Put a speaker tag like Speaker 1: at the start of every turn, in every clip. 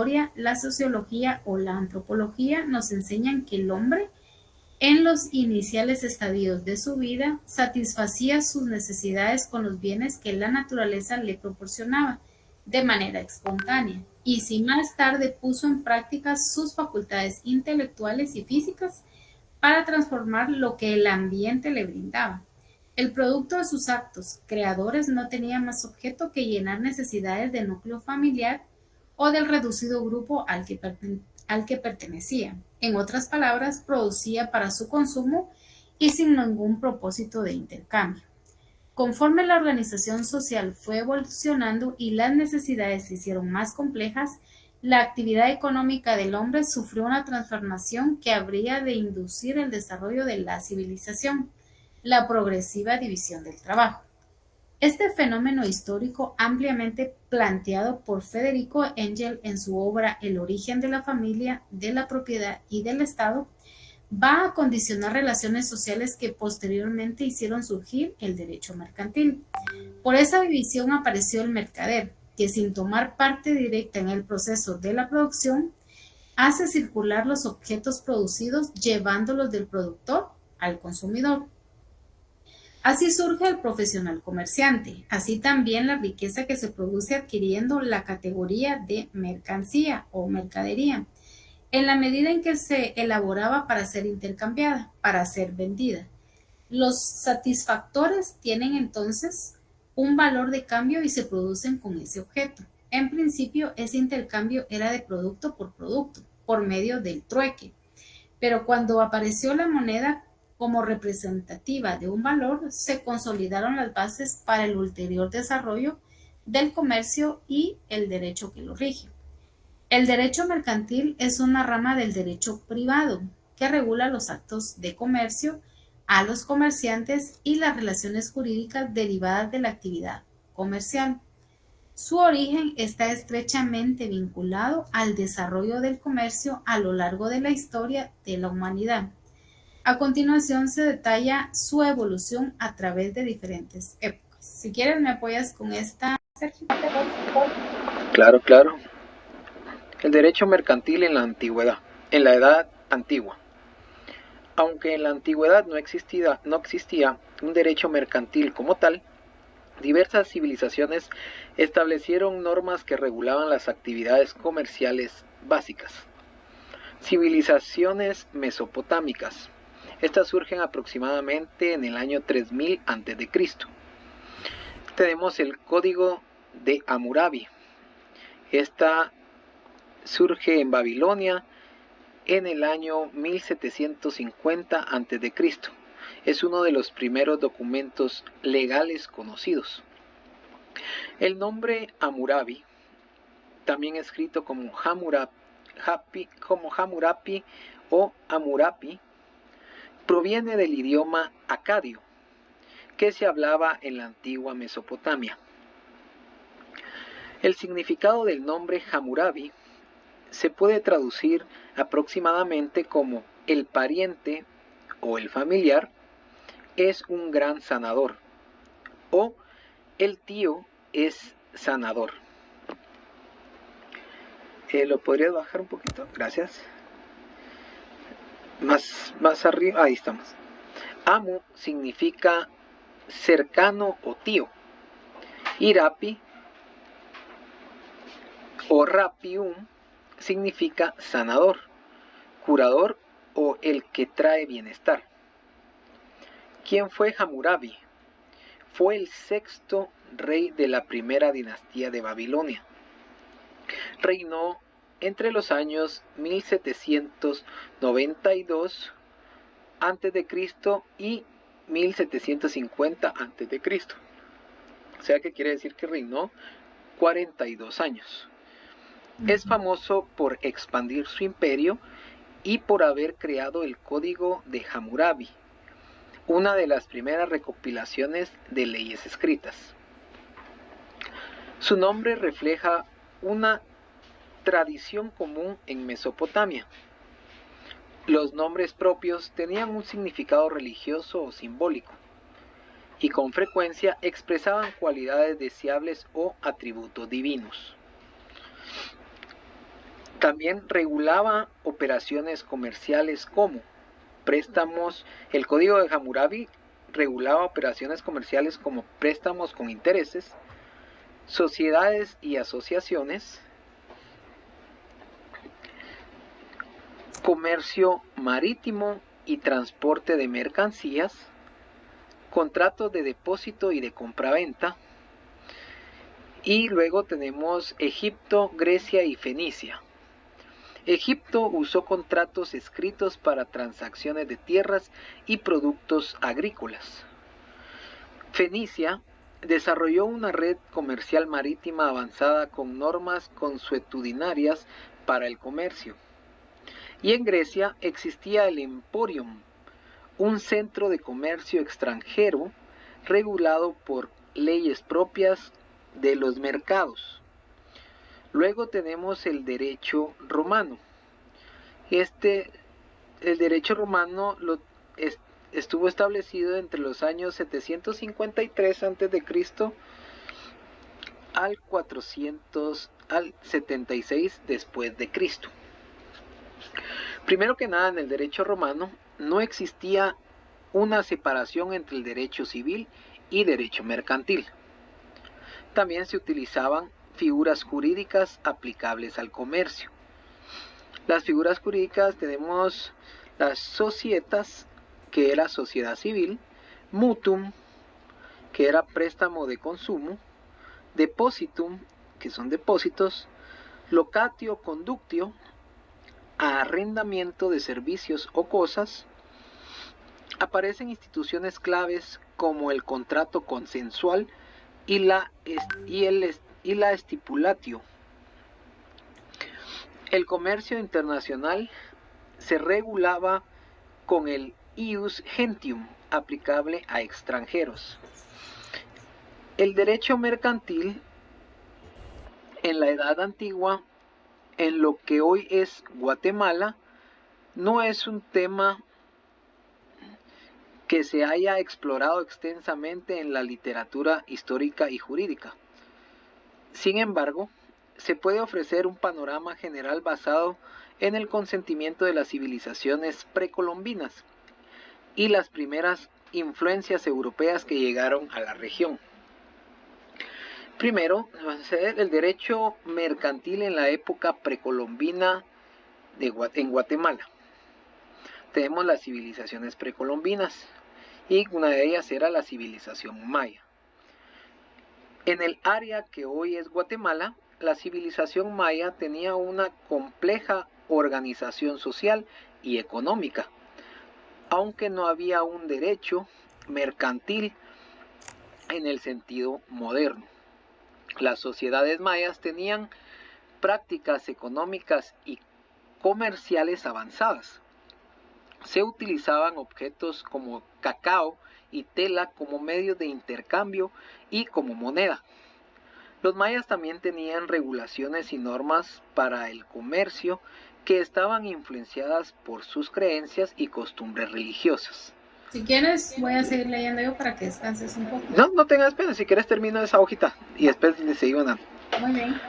Speaker 1: historia, la sociología o la antropología nos enseñan que el hombre, en los iniciales estadios de su vida, satisfacía sus necesidades con los bienes que la naturaleza le proporcionaba de manera espontánea, y si más tarde puso en práctica sus facultades intelectuales y físicas para transformar lo que el ambiente le brindaba. El producto de sus actos creadores no tenía más objeto que llenar necesidades del núcleo familiar o del reducido grupo al que pertenecía. En otras palabras, producía para su consumo y sin ningún propósito de intercambio. Conforme la organización social fue evolucionando y las necesidades se hicieron más complejas, la actividad económica del hombre sufrió una transformación que habría de inducir el desarrollo de la civilización, la progresiva división del trabajo. Este fenómeno histórico, ampliamente planteado por Federico Engel en su obra El origen de la familia, de la propiedad y del Estado, va a condicionar relaciones sociales que posteriormente hicieron surgir el derecho mercantil. Por esa división apareció el mercader, que sin tomar parte directa en el proceso de la producción, hace circular los objetos producidos llevándolos del productor al consumidor. Así surge el profesional comerciante, así también la riqueza que se produce adquiriendo la categoría de mercancía o mercadería, en la medida en que se elaboraba para ser intercambiada, para ser vendida. Los satisfactores tienen entonces un valor de cambio y se producen con ese objeto. En principio, ese intercambio era de producto, por medio del trueque, pero cuando apareció la moneda como representativa de un valor, se consolidaron las bases para el ulterior desarrollo del comercio y el derecho que lo rige. El derecho mercantil es una rama del derecho privado que regula los actos de comercio, a los comerciantes y las relaciones jurídicas derivadas de la actividad comercial. Su origen está estrechamente vinculado al desarrollo del comercio a lo largo de la historia de la humanidad. A continuación se detalla su evolución a través de diferentes épocas. Si quieres me apoyas con esta, Sergio.
Speaker 2: Claro, claro. El derecho mercantil en la antigüedad, en la edad antigua. Aunque en la antigüedad no existía un derecho mercantil como tal, diversas civilizaciones establecieron normas que regulaban las actividades comerciales básicas. Civilizaciones mesopotámicas. Estas surgen aproximadamente en el año 3000 a.C. Tenemos el Código de Hammurabi. Esta surge en Babilonia en el año 1750 a.C. Es uno de los primeros documentos legales conocidos. El nombre Hammurabi, también escrito como Hammurapi o Hammurapi, proviene del idioma acadio, que se hablaba en la antigua Mesopotamia. El significado del nombre Hammurabi se puede traducir aproximadamente como el pariente o el familiar es un gran sanador o el tío es sanador. ¿Lo podrías bajar un poquito? Gracias. Más arriba, ahí estamos. Amu significa cercano o tío. Irapi o rapium significa sanador, curador o el que trae bienestar. ¿Quién fue Hammurabi? Fue el sexto rey de la primera dinastía de Babilonia. Reinó entre los años 1792 a.C. y 1750 a.C. O sea que quiere decir que reinó 42 años. Es famoso por expandir su imperio y por haber creado el Código de Hammurabi, una de las primeras recopilaciones de leyes escritas. Su nombre refleja una tradición común en Mesopotamia. Los nombres propios tenían un significado religioso o simbólico, y con frecuencia expresaban cualidades deseables o atributos divinos. También regulaba operaciones comerciales como préstamos. El Código de Hammurabi regulaba operaciones comerciales como préstamos con intereses, sociedades y asociaciones, comercio marítimo y transporte de mercancías, contratos de depósito y de compraventa. Y luego tenemos Egipto, Grecia y Fenicia. Egipto usó contratos escritos para transacciones de tierras y productos agrícolas. Fenicia desarrolló una red comercial marítima avanzada con normas consuetudinarias para el comercio. Y en Grecia existía el Emporium, un centro de comercio extranjero regulado por leyes propias de los mercados. Luego tenemos el derecho romano. El derecho romano estuvo establecido entre los años 753 a.C. al 76 después de Cristo. Primero que nada, en el derecho romano no existía una separación entre el derecho civil y derecho mercantil. También se utilizaban figuras jurídicas aplicables al comercio. Las figuras jurídicas tenemos las societas, que era sociedad civil, mutuum, que era préstamo de consumo, depositum, que son depósitos, locatio conductio, arrendamiento de servicios o cosas. Aparecen instituciones claves como el contrato consensual y la stipulatio. El comercio internacional se regulaba con el ius gentium, aplicable a extranjeros. El derecho mercantil en la Edad Antigua, en lo que hoy es Guatemala, no es un tema que se haya explorado extensamente en la literatura histórica y jurídica. Sin embargo, se puede ofrecer un panorama general basado en el consentimiento de las civilizaciones precolombinas y las primeras influencias europeas que llegaron a la región. Primero, el derecho mercantil en la época precolombina en Guatemala. Tenemos las civilizaciones precolombinas y una de ellas era la civilización maya. En el área que hoy es Guatemala, la civilización maya tenía una compleja organización social y económica, aunque no había un derecho mercantil en el sentido moderno. Las sociedades mayas tenían prácticas económicas y comerciales avanzadas. Se utilizaban objetos como cacao y tela como medios de intercambio y como moneda. Los mayas también tenían regulaciones y normas para el comercio que estaban influenciadas por sus creencias y costumbres religiosas.
Speaker 1: Si quieres, voy a seguir leyendo yo para que descanses un poco.
Speaker 2: No tengas pena, si quieres termino esa hojita y después le seguimos dando.
Speaker 1: Muy bien.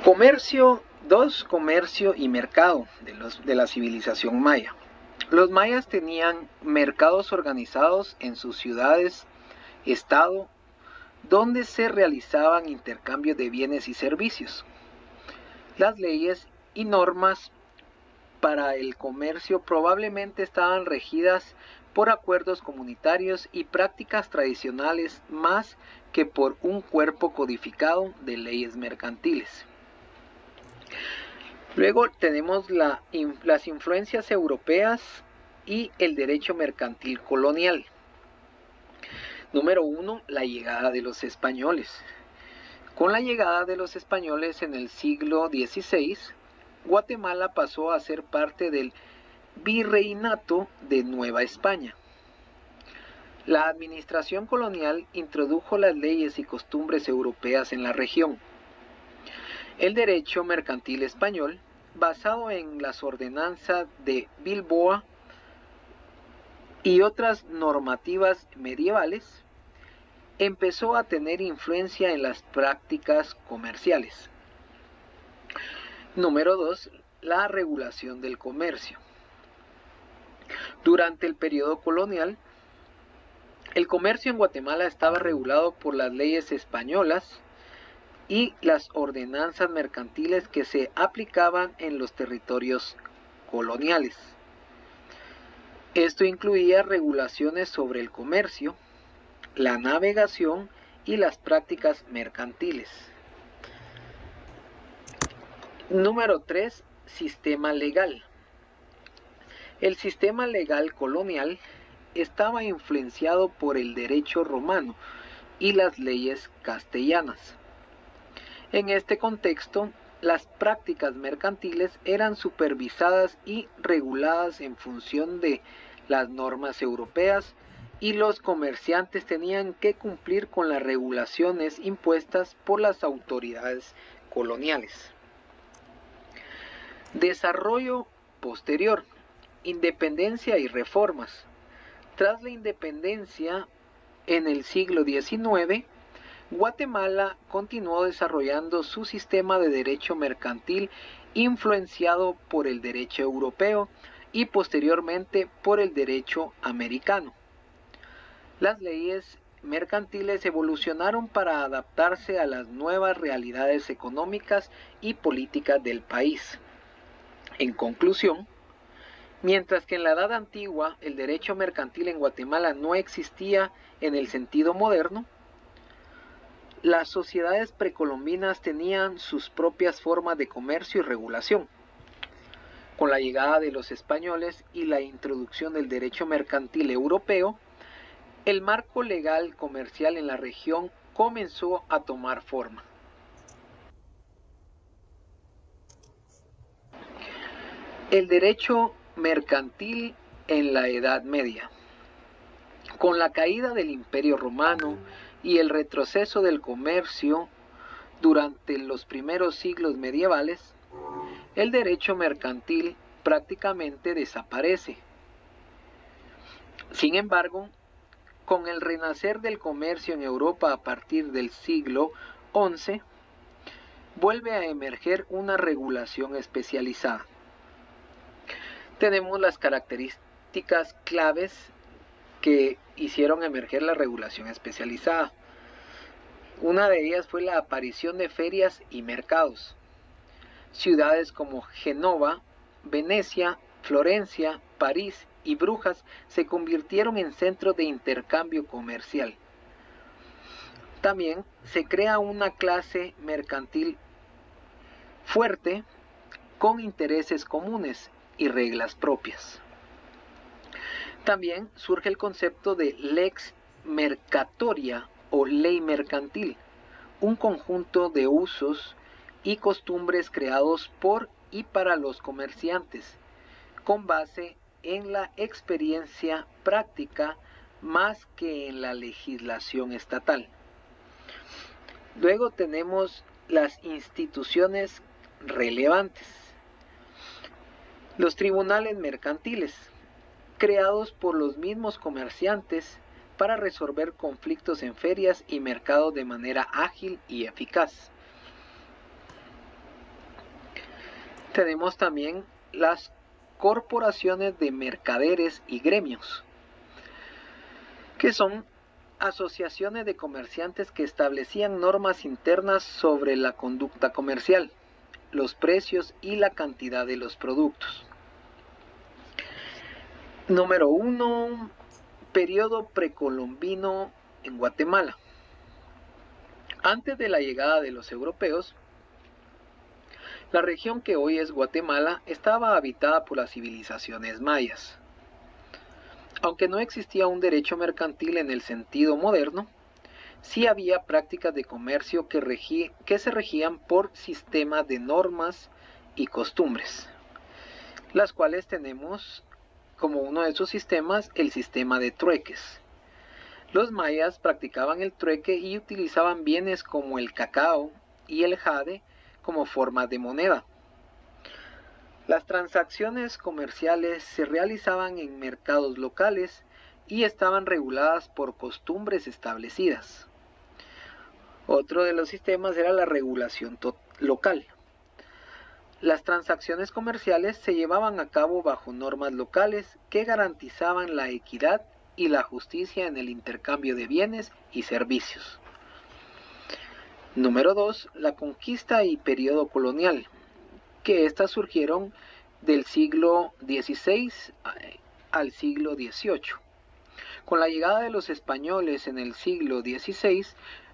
Speaker 2: Comercio 2. Comercio y mercado de la civilización maya. Los mayas tenían mercados organizados en sus ciudades, estado, donde se realizaban intercambios de bienes y servicios. Las leyes y normas para el comercio probablemente estaban regidas por acuerdos comunitarios y prácticas tradicionales más que por un cuerpo codificado de leyes mercantiles. Luego tenemos las influencias europeas y el derecho mercantil colonial. Número 1, la llegada de los españoles. Con la llegada de los españoles en el siglo XVI, Guatemala pasó a ser parte del virreinato de Nueva España. La administración colonial introdujo las leyes y costumbres europeas en la región. El derecho mercantil español, basado en las ordenanzas de Bilbao y otras normativas medievales, empezó a tener influencia en las prácticas comerciales. Número 2. La regulación del comercio. Durante el periodo colonial, el comercio en Guatemala estaba regulado por las leyes españolas y las ordenanzas mercantiles que se aplicaban en los territorios coloniales. Esto incluía regulaciones sobre el comercio, la navegación y las prácticas mercantiles. Número 3. Sistema legal. El sistema legal colonial estaba influenciado por el derecho romano y las leyes castellanas. En este contexto, las prácticas mercantiles eran supervisadas y reguladas en función de las normas europeas y los comerciantes tenían que cumplir con las regulaciones impuestas por las autoridades coloniales. Desarrollo posterior, independencia y reformas. Tras la independencia, en el siglo XIX, Guatemala continuó desarrollando su sistema de derecho mercantil influenciado por el derecho europeo y posteriormente por el derecho americano. Las leyes mercantiles evolucionaron para adaptarse a las nuevas realidades económicas y políticas del país. En conclusión, mientras que en la Edad Antigua el derecho mercantil en Guatemala no existía en el sentido moderno, las sociedades precolombinas tenían sus propias formas de comercio y regulación. Con la llegada de los españoles y la introducción del derecho mercantil europeo, el marco legal comercial en la región comenzó a tomar forma. El derecho mercantil en la Edad Media. Con la caída del Imperio Romano y el retroceso del comercio durante los primeros siglos medievales, el derecho mercantil prácticamente desaparece. Sin embargo, con el renacer del comercio en Europa a partir del siglo XI, vuelve a emerger una regulación especializada. Tenemos las características claves que hicieron emerger la regulación especializada. Una de ellas fue la aparición de ferias y mercados. Ciudades como Génova, Venecia, Florencia, París y Brujas se convirtieron en centros de intercambio comercial. También se crea una clase mercantil fuerte con intereses comunes y reglas propias. También surge el concepto de lex mercatoria o ley mercantil, un conjunto de usos y costumbres creados por y para los comerciantes, con base en la experiencia práctica más que en la legislación estatal. Luego tenemos las instituciones relevantes. Los tribunales mercantiles, creados por los mismos comerciantes para resolver conflictos en ferias y mercados de manera ágil y eficaz. Tenemos también las corporaciones de mercaderes y gremios, que son asociaciones de comerciantes que establecían normas internas sobre la conducta comercial, los precios y la cantidad de los productos. Número 1. Periodo precolombino en Guatemala. Antes de la llegada de los europeos, la región que hoy es Guatemala estaba habitada por las civilizaciones mayas. Aunque no existía un derecho mercantil en el sentido moderno, sí había prácticas de comercio que se regían por sistemas de normas y costumbres, las cuales tenemos como uno de esos sistemas el sistema de trueques. Los mayas practicaban el trueque y utilizaban bienes como el cacao y el jade como formas de moneda. Las transacciones comerciales se realizaban en mercados locales y estaban reguladas por costumbres establecidas. Otro de los sistemas era la regulación local. Las transacciones comerciales se llevaban a cabo bajo normas locales que garantizaban la equidad y la justicia en el intercambio de bienes y servicios. Número 2. La conquista y periodo colonial, que éstas surgieron del siglo XVI al siglo XVIII. Con la llegada de los españoles en el siglo XVI,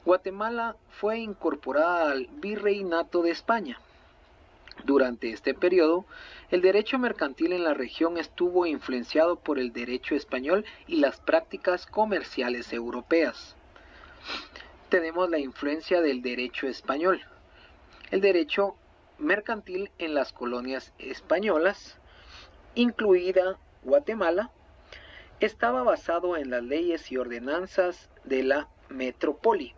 Speaker 2: Guatemala fue incorporada al Virreinato de España. Durante este periodo, el derecho mercantil en la región estuvo influenciado por el derecho español y las prácticas comerciales europeas. Tenemos la influencia del derecho español. El derecho mercantil en las colonias españolas, incluida Guatemala, estaba basado en las leyes y ordenanzas de la metrópoli.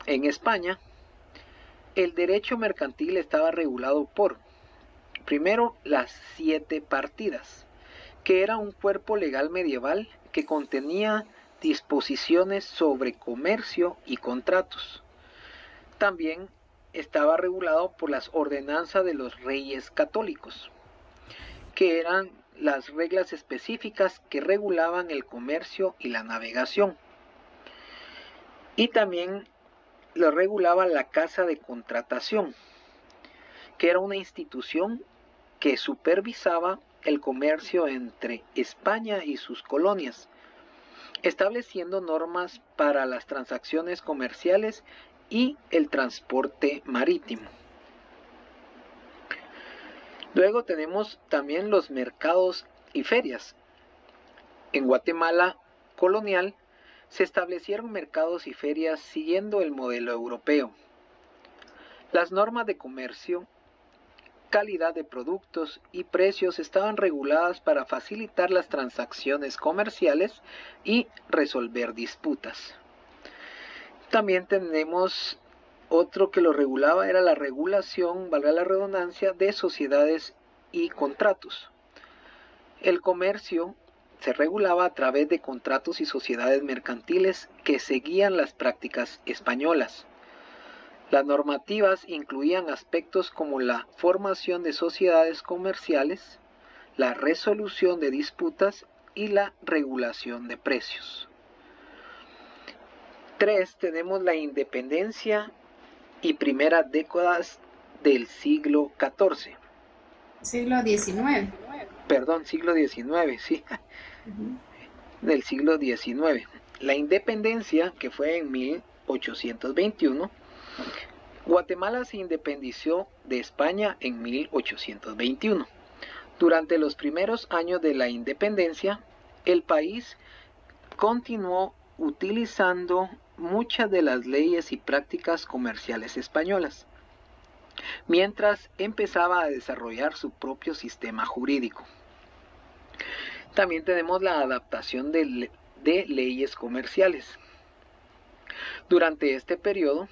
Speaker 2: En España, el derecho mercantil estaba regulado por, primero, las 7 partidas, que era un cuerpo legal medieval que contenía disposiciones sobre comercio y contratos. También estaba regulado por las ordenanzas de los reyes católicos, que eran las reglas específicas que regulaban el comercio y la navegación. Y también lo regulaba la Casa de Contratación, que era una institución que supervisaba el comercio entre España y sus colonias, estableciendo normas para las transacciones comerciales y el transporte marítimo. Luego tenemos también los mercados y ferias. En Guatemala colonial se establecieron mercados y ferias siguiendo el modelo europeo. Las normas de comercio, calidad de productos y precios estaban reguladas para facilitar las transacciones comerciales y resolver disputas. También tenemos otro que lo regulaba, era la regulación, valga la redundancia, de sociedades y contratos. El comercio se regulaba a través de contratos y sociedades mercantiles que seguían las prácticas españolas. Las normativas incluían aspectos como la formación de sociedades comerciales, la resolución de disputas y la regulación de precios. 3. Tenemos la independencia y primeras décadas del siglo XIV.
Speaker 1: Siglo XIX.
Speaker 2: Perdón, siglo XIX, sí. Del siglo XIX. La independencia, que fue en 1821, Guatemala se independizó de España en 1821. Durante los primeros años de la independencia, el país continuó utilizando muchas de las leyes y prácticas comerciales españolas, mientras empezaba a desarrollar su propio sistema jurídico. También tenemos la adaptación de leyes comerciales. Durante este periodo,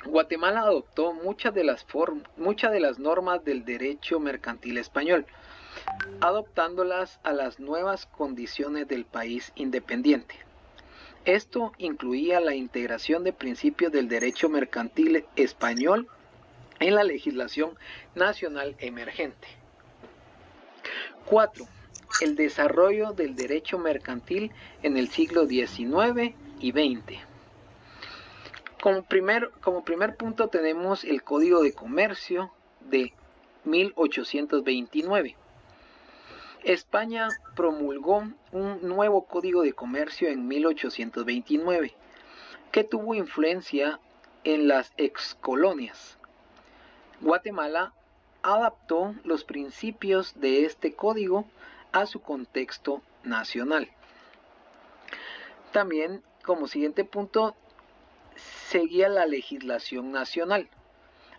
Speaker 2: Guatemala adoptó muchas de las normas del derecho mercantil español, adoptándolas a las nuevas condiciones del país independiente. Esto incluía la integración de principios del derecho mercantil español en la legislación nacional emergente. 4. El desarrollo del derecho mercantil en el siglo XIX y XX. Como primer punto tenemos el Código de Comercio de 1829. España promulgó un nuevo Código de Comercio en 1829, que tuvo influencia en las excolonias. Guatemala adaptó los principios de este código a su contexto nacional. También, como siguiente punto, seguía la legislación nacional.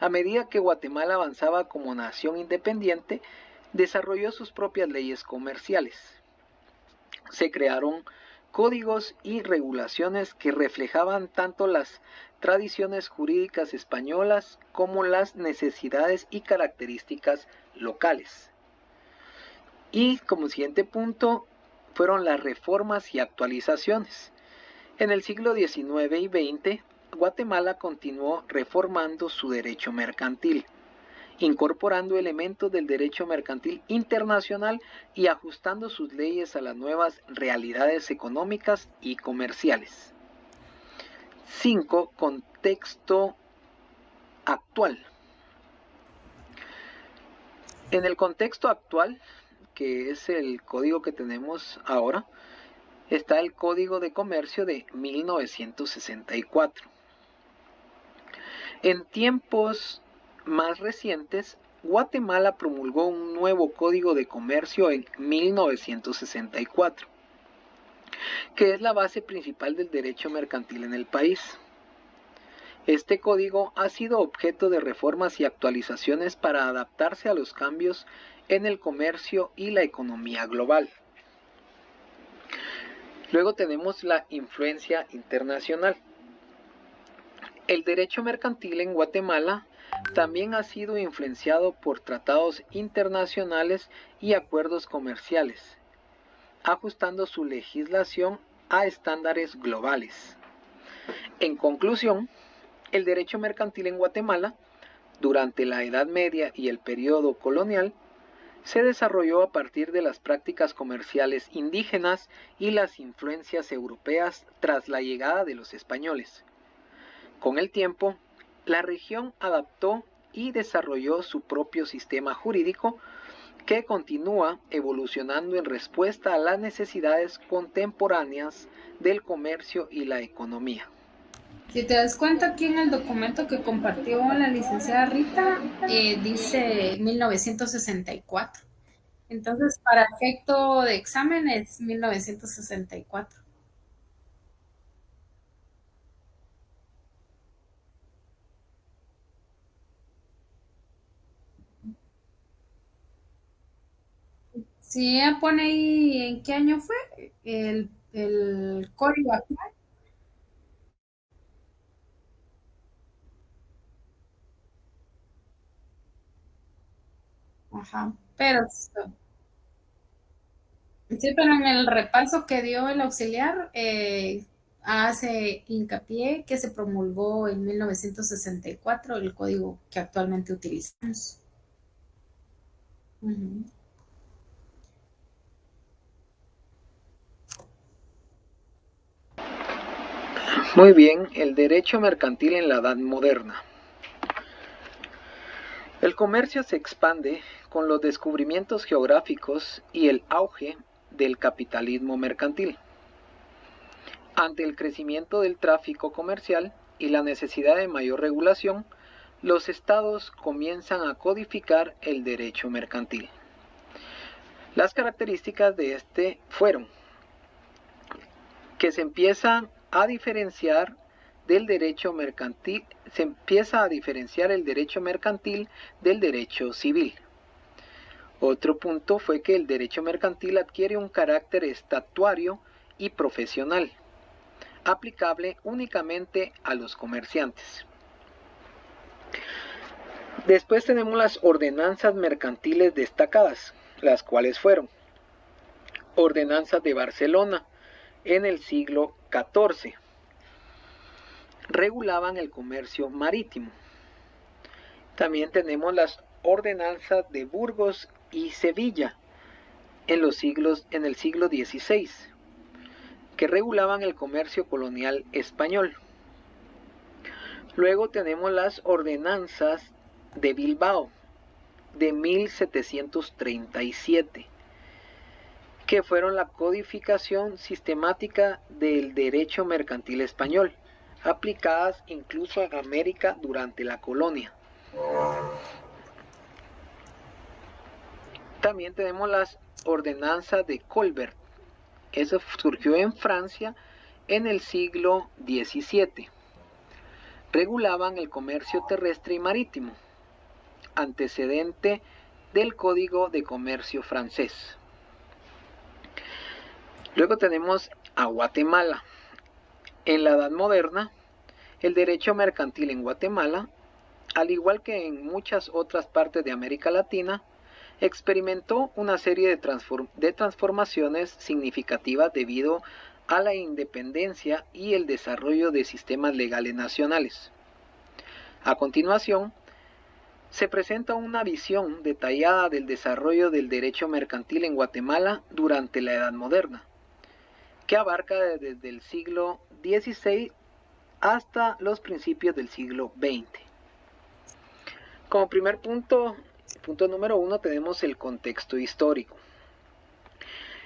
Speaker 2: A medida que Guatemala avanzaba como nación independiente, desarrolló sus propias leyes comerciales. Se crearon códigos y regulaciones que reflejaban tanto las tradiciones jurídicas españolas como las necesidades y características locales. Y como siguiente punto, fueron las reformas y actualizaciones. En el siglo XIX y XX, Guatemala continuó reformando su derecho mercantil, incorporando elementos del derecho mercantil internacional y ajustando sus leyes a las nuevas realidades económicas y comerciales. 5. Contexto actual. En el contexto actual, que es el código que tenemos ahora, está el Código de Comercio de 1964. En tiempos más recientes, Guatemala promulgó un nuevo Código de Comercio en 1964, que es la base principal del derecho mercantil en el país. Este código ha sido objeto de reformas y actualizaciones para adaptarse a los cambios en el comercio y la economía global. Luego tenemos la influencia internacional. El derecho mercantil en Guatemala también ha sido influenciado por tratados internacionales y acuerdos comerciales, ajustando su legislación a estándares globales. En conclusión, el derecho mercantil en Guatemala, durante la Edad Media y el periodo colonial, se desarrolló a partir de las prácticas comerciales indígenas y las influencias europeas tras la llegada de los españoles. Con el tiempo, la región adaptó y desarrolló su propio sistema jurídico que continúa evolucionando en respuesta a las necesidades contemporáneas del comercio y la economía.
Speaker 1: Si te das cuenta, aquí en el documento que compartió la licenciada Rita, dice 1964. Entonces, para efecto de examen es 1964. Si ella pone ahí en qué año fue el código actual. Ajá, pero sí, pero en el repaso que dio el auxiliar, hace hincapié que se promulgó en 1964 el código que actualmente utilizamos. Ujú.
Speaker 2: Muy bien, el derecho mercantil en la Edad Moderna. El comercio se expande con los descubrimientos geográficos y el auge del capitalismo mercantil. Ante el crecimiento del tráfico comercial y la necesidad de mayor regulación, los estados comienzan a codificar el derecho mercantil. Las características de este fueron que se empieza a diferenciar del derecho mercantil, se empieza a diferenciar el derecho mercantil del derecho civil. Otro punto fue que el derecho mercantil adquiere un carácter estatuario y profesional, aplicable únicamente a los comerciantes. Después tenemos las ordenanzas mercantiles destacadas, las cuales fueron ordenanzas de Barcelona en el siglo XIV. Regulaban el comercio marítimo. También tenemos las ordenanzas de Burgos y Sevilla en el siglo XVI, que regulaban el comercio colonial español. Luego tenemos las ordenanzas de Bilbao de 1737, que fueron la codificación sistemática del derecho mercantil español, aplicadas incluso en América durante la colonia. También tenemos las ordenanzas de Colbert. Eso surgió en Francia en el siglo XVII. Regulaban el comercio terrestre y marítimo, antecedente del Código de Comercio francés. Luego tenemos a Guatemala. En la Edad Moderna, el derecho mercantil en Guatemala, al igual que en muchas otras partes de América Latina, experimentó una serie de transformaciones significativas debido a la independencia y el desarrollo de sistemas legales nacionales. A continuación, se presenta una visión detallada del desarrollo del derecho mercantil en Guatemala durante la Edad Moderna, que abarca desde el siglo XVI hasta los principios del siglo XX. Como primer punto número 1, tenemos el contexto histórico.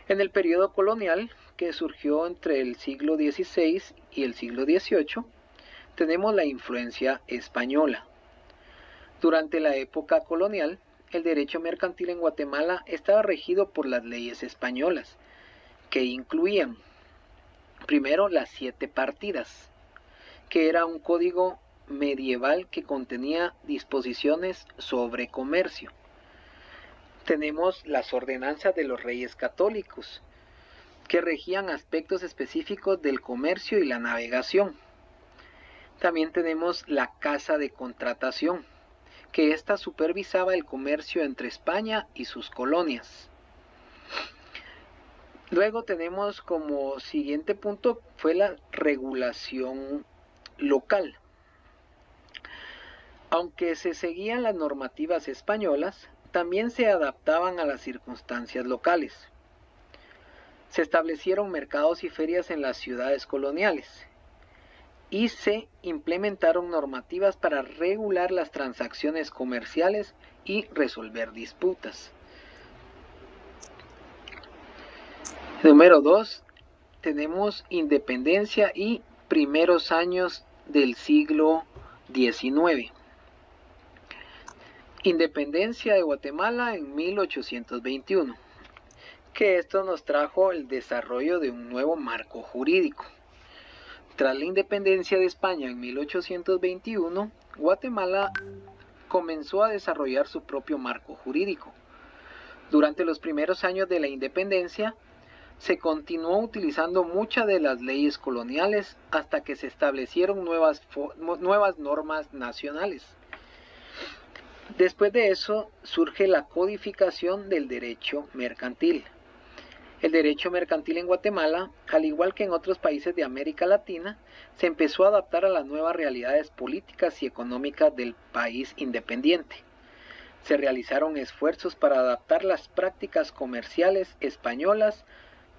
Speaker 2: En el periodo colonial, que surgió entre el siglo XVI y el siglo XVIII, tenemos la influencia española. Durante la época colonial, el derecho mercantil en Guatemala estaba regido por las leyes españolas, que incluían, primero, las 7 partidas, que era un código medieval que contenía disposiciones sobre comercio. Tenemos las ordenanzas de los reyes católicos, que regían aspectos específicos del comercio y la navegación. También tenemos la Casa de Contratación, que ésta supervisaba el comercio entre España y sus colonias. Luego tenemos como siguiente punto fue la regulación local. Aunque se seguían las normativas españolas, también se adaptaban a las circunstancias locales. Se establecieron mercados y ferias en las ciudades coloniales y se implementaron normativas para regular las transacciones comerciales y resolver disputas. Número 2, tenemos independencia y primeros años del siglo XIX. Independencia de Guatemala en 1821, que esto nos trajo el desarrollo de un nuevo marco jurídico. Tras la independencia de España en 1821, Guatemala comenzó a desarrollar su propio marco jurídico. Durante los primeros años de la independencia, se continuó utilizando muchas de las leyes coloniales hasta que se establecieron nuevas normas nacionales. Después de eso surge la codificación del derecho mercantil. El derecho mercantil en Guatemala, al igual que en otros países de América Latina, se empezó a adaptar a las nuevas realidades políticas y económicas del país independiente. Se realizaron esfuerzos para adaptar las prácticas comerciales españolas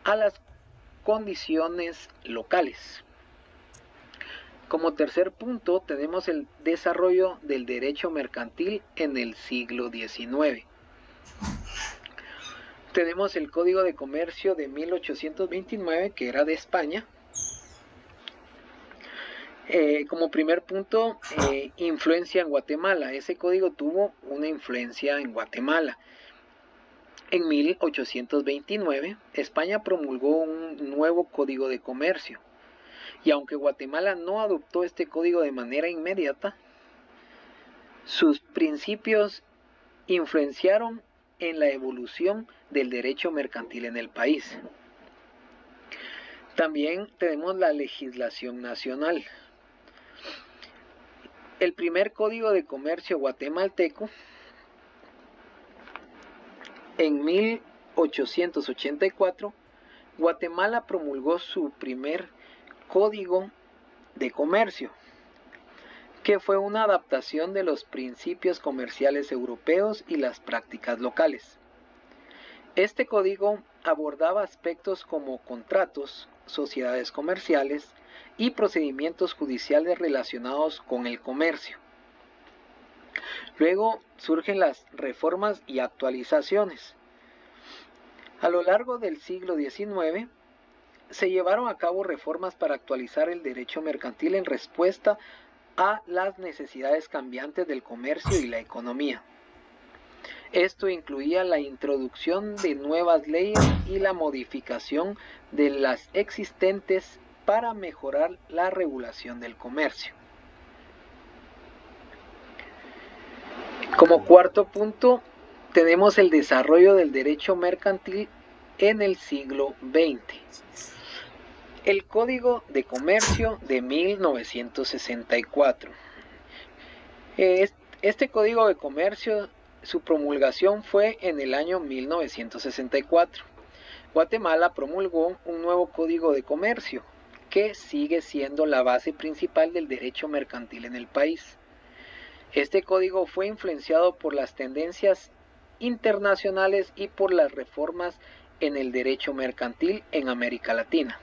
Speaker 2: a las condiciones locales. Como tercer punto tenemos el desarrollo del derecho mercantil en el siglo XIX. Tenemos el Código de Comercio de 1829, que era de España. Como primer punto, influencia en Guatemala. Ese código tuvo una influencia en Guatemala. En 1829, España promulgó un nuevo Código de Comercio. Y aunque Guatemala no adoptó este código de manera inmediata, sus principios influenciaron en la evolución del derecho mercantil en el país. También tenemos la legislación nacional. El primer Código de Comercio guatemalteco, en 1884, Guatemala promulgó su primer Código de Comercio, que fue una adaptación de los principios comerciales europeos y las prácticas locales. Este código abordaba aspectos como contratos, sociedades comerciales y procedimientos judiciales relacionados con el comercio. Luego surgen las reformas y actualizaciones. A lo largo del siglo XIX, se llevaron a cabo reformas para actualizar el derecho mercantil en respuesta a las necesidades cambiantes del comercio y la economía. Esto incluía la introducción de nuevas leyes y la modificación de las existentes para mejorar la regulación del comercio. Como cuarto punto, tenemos el desarrollo del derecho mercantil en el siglo XX. El Código de Comercio de 1964. Este Código de Comercio, su promulgación fue en el año 1964. Guatemala promulgó un nuevo código de comercio que sigue siendo la base principal del derecho mercantil en el país. Este código fue influenciado por las tendencias internacionales y por las reformas en el derecho mercantil en América Latina.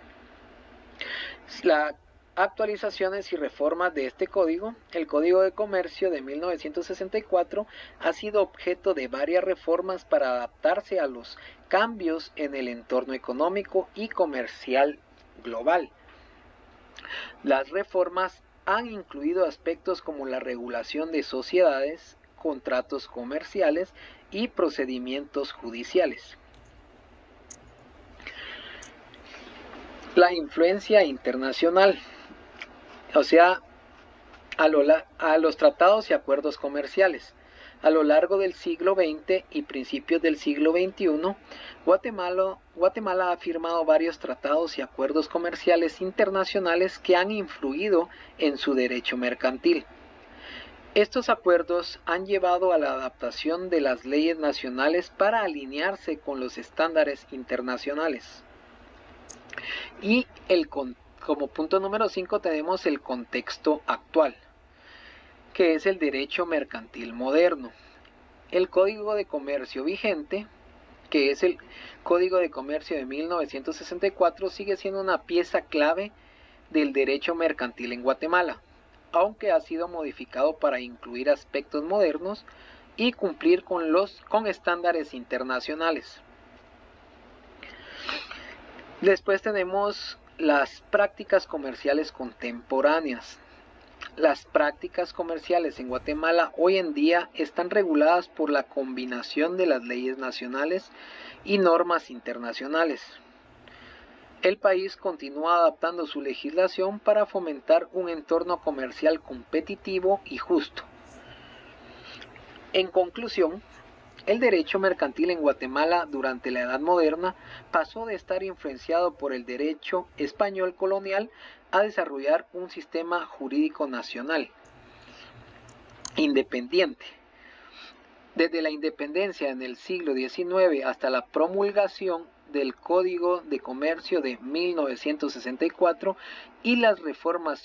Speaker 2: Las actualizaciones y reformas de este código, el Código de Comercio de 1964, ha sido objeto de varias reformas para adaptarse a los cambios en el entorno económico y comercial global. Las reformas han incluido aspectos como la regulación de sociedades, contratos comerciales y procedimientos judiciales. La influencia internacional, o sea, a los tratados y acuerdos comerciales. A lo largo del siglo XX y principios del siglo XXI, Guatemala ha firmado varios tratados y acuerdos comerciales internacionales que han influido en su derecho mercantil. Estos acuerdos han llevado a la adaptación de las leyes nacionales para alinearse con los estándares internacionales. Y como punto número 5 tenemos el contexto actual, que es el derecho mercantil moderno. El Código de Comercio vigente, que es el Código de Comercio de 1964, sigue siendo una pieza clave del derecho mercantil en Guatemala, aunque ha sido modificado para incluir aspectos modernos y cumplir con estándares internacionales. Después tenemos las prácticas comerciales contemporáneas. Las prácticas comerciales en Guatemala hoy en día están reguladas por la combinación de las leyes nacionales y normas internacionales. El país continúa adaptando su legislación para fomentar un entorno comercial competitivo y justo. En conclusión, el derecho mercantil en Guatemala durante la Edad Moderna pasó de estar influenciado por el derecho español colonial a desarrollar un sistema jurídico nacional independiente. Desde la independencia en el siglo XIX hasta la promulgación del Código de Comercio de 1964 y las reformas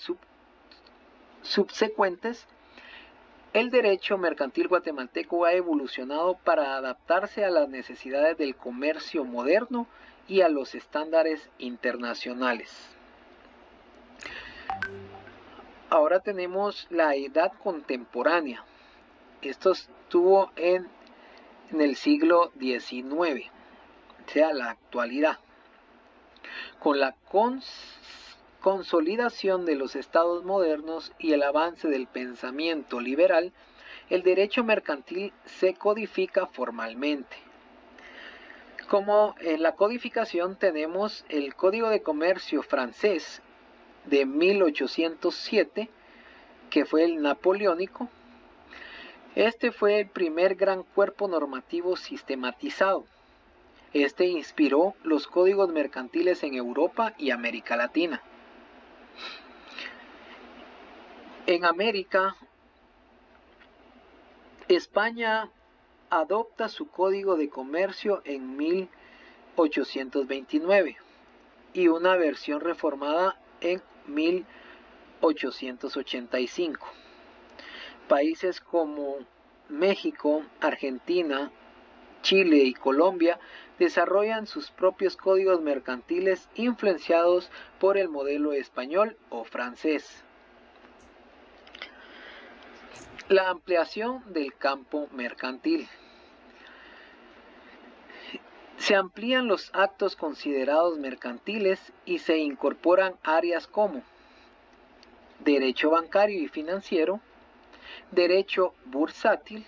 Speaker 2: subsecuentes, el derecho mercantil guatemalteco ha evolucionado para adaptarse a las necesidades del comercio moderno y a los estándares internacionales. Ahora tenemos la edad contemporánea. Esto estuvo en el siglo XIX, o sea, la actualidad. Con la consolidación de los estados modernos y el avance del pensamiento liberal, el derecho mercantil se codifica formalmente. Como en la codificación tenemos el Código de Comercio francés de 1807, que fue el napoleónico. Este fue el primer gran cuerpo normativo sistematizado. Este inspiró los códigos mercantiles en Europa y América Latina. En América, España adopta su Código de Comercio en 1829 y una versión reformada en 1885. Países como México, Argentina, Chile y Colombia desarrollan sus propios códigos mercantiles influenciados por el modelo español o francés. La ampliación del campo mercantil. Se amplían los actos considerados mercantiles y se incorporan áreas como derecho bancario y financiero, derecho bursátil,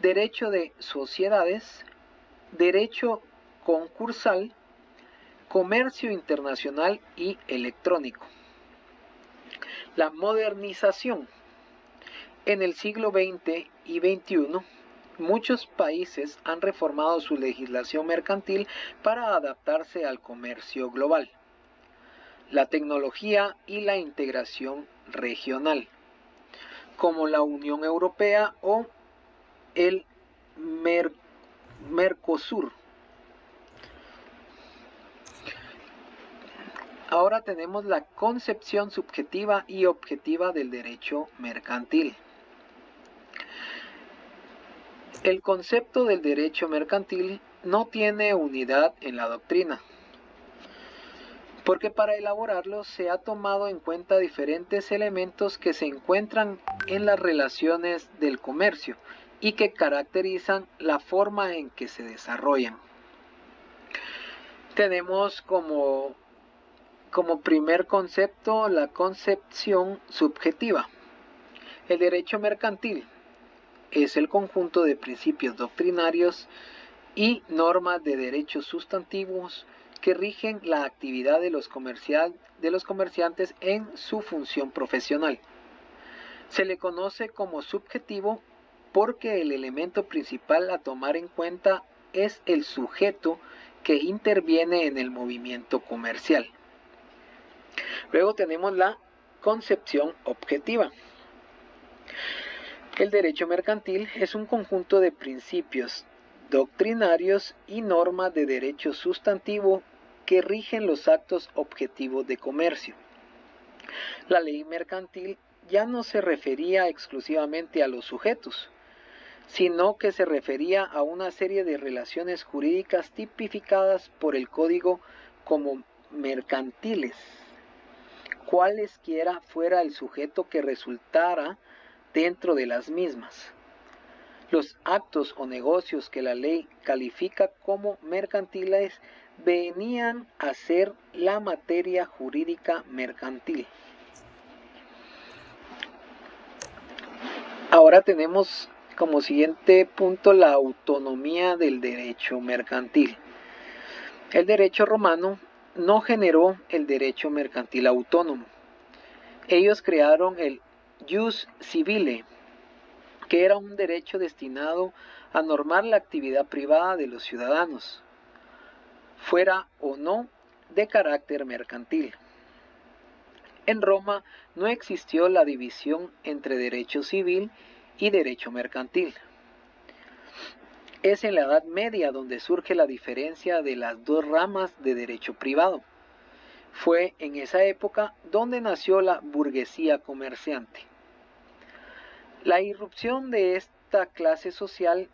Speaker 2: derecho de sociedades, derecho concursal, comercio internacional y electrónico. La modernización. En el siglo XX y XXI, muchos países han reformado su legislación mercantil para adaptarse al comercio global, la tecnología y la integración regional, como la Unión Europea o el Mercosur. Ahora tenemos la concepción subjetiva y objetiva del derecho mercantil. El concepto del derecho mercantil no tiene unidad en la doctrina, porque para elaborarlo se ha tomado en cuenta diferentes elementos que se encuentran en las relaciones del comercio y que caracterizan la forma en que se desarrollan. Tenemos como primer concepto la concepción subjetiva. El derecho mercantil es el conjunto de principios doctrinarios y normas de derechos sustantivos que rigen la actividad de los comerciantes en su función profesional. Se le conoce como subjetivo porque el elemento principal a tomar en cuenta es el sujeto que interviene en el movimiento comercial. Luego tenemos la concepción objetiva. El derecho mercantil es un conjunto de principios doctrinarios y normas de derecho sustantivo que rigen los actos objetivos de comercio. La ley mercantil ya no se refería exclusivamente a los sujetos, sino que se refería a una serie de relaciones jurídicas tipificadas por el código como mercantiles, cualesquiera fuera el sujeto que resultara dentro de las mismas. Los actos o negocios que la ley califica como mercantiles venían a ser la materia jurídica mercantil. Ahora tenemos como siguiente punto la autonomía del derecho mercantil. El derecho romano no generó el derecho mercantil autónomo. Ellos crearon el jus civile, que era un derecho destinado a normar la actividad privada de los ciudadanos, fuera o no de carácter mercantil. En Roma no existió la división entre derecho civil y derecho mercantil. Es en la Edad Media donde surge la diferencia de las dos ramas de derecho privado. Fue en esa época donde nació la burguesía comerciante. La irrupción de esta clase social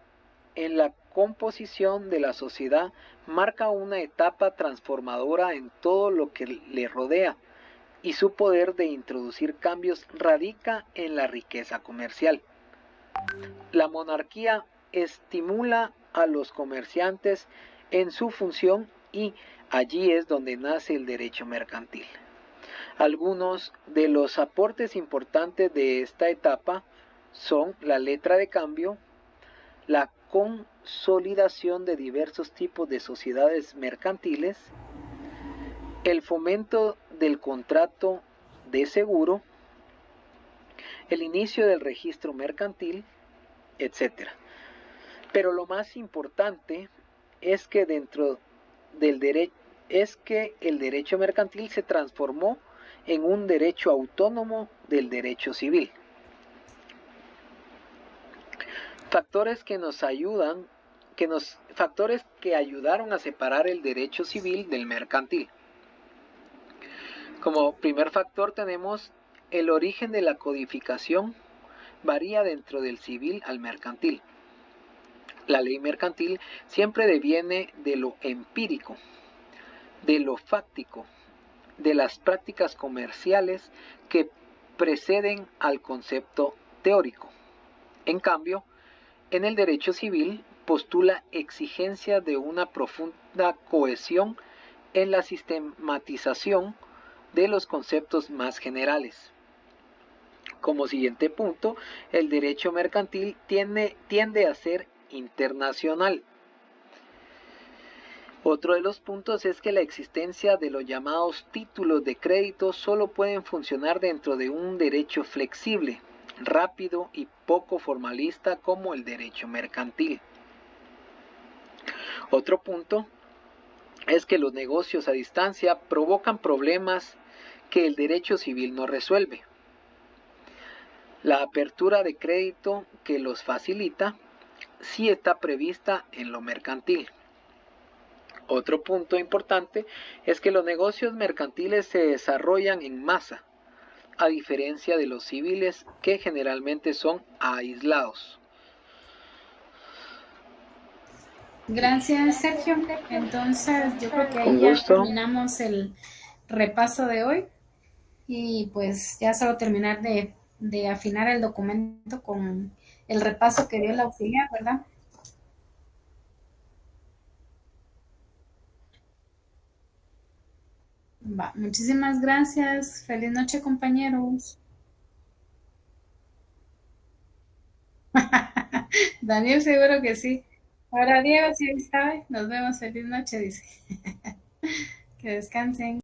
Speaker 2: en la composición de la sociedad marca una etapa transformadora en todo lo que le rodea, y su poder de introducir cambios radica en la riqueza comercial. La monarquía estimula a los comerciantes en su función y allí es donde nace el derecho mercantil. Algunos de los aportes importantes de esta etapa son la letra de cambio, la consolidación de diversos tipos de sociedades mercantiles, el fomento del contrato de seguro, el inicio del registro mercantil, etc. Pero lo más importante es que el derecho mercantil se transformó en un derecho autónomo del derecho civil. Factores que ayudaron a separar el derecho civil del mercantil. Como primer factor tenemos el origen de la codificación varía dentro del civil al mercantil. La ley mercantil siempre deviene de lo empírico, de lo fáctico, de las prácticas comerciales que preceden al concepto teórico. En cambio, en el derecho civil postula exigencia de una profunda cohesión en la sistematización de los conceptos más generales. Como siguiente punto, el derecho mercantil tiende a ser internacional. Otro de los puntos es que la existencia de los llamados títulos de crédito solo pueden funcionar dentro de un derecho flexible, rápido y poco formalista como el derecho mercantil. Otro punto es que los negocios a distancia provocan problemas que el derecho civil no resuelve. La apertura de crédito que los facilita sí está prevista en lo mercantil. Otro punto importante es que los negocios mercantiles se desarrollan en masa, a diferencia de los civiles que generalmente son aislados.
Speaker 1: Gracias, Sergio. Entonces, yo creo que ahí
Speaker 2: Con
Speaker 1: ya
Speaker 2: gusto.
Speaker 1: terminamos el repaso de hoy y pues ya solo terminar de afinar el documento con el repaso que dio el auxiliar, ¿verdad? Va, muchísimas gracias. Feliz noche, compañeros. Daniel, seguro que sí. Ahora, Diego, si sabe, nos vemos. Feliz noche, dice. Que descansen.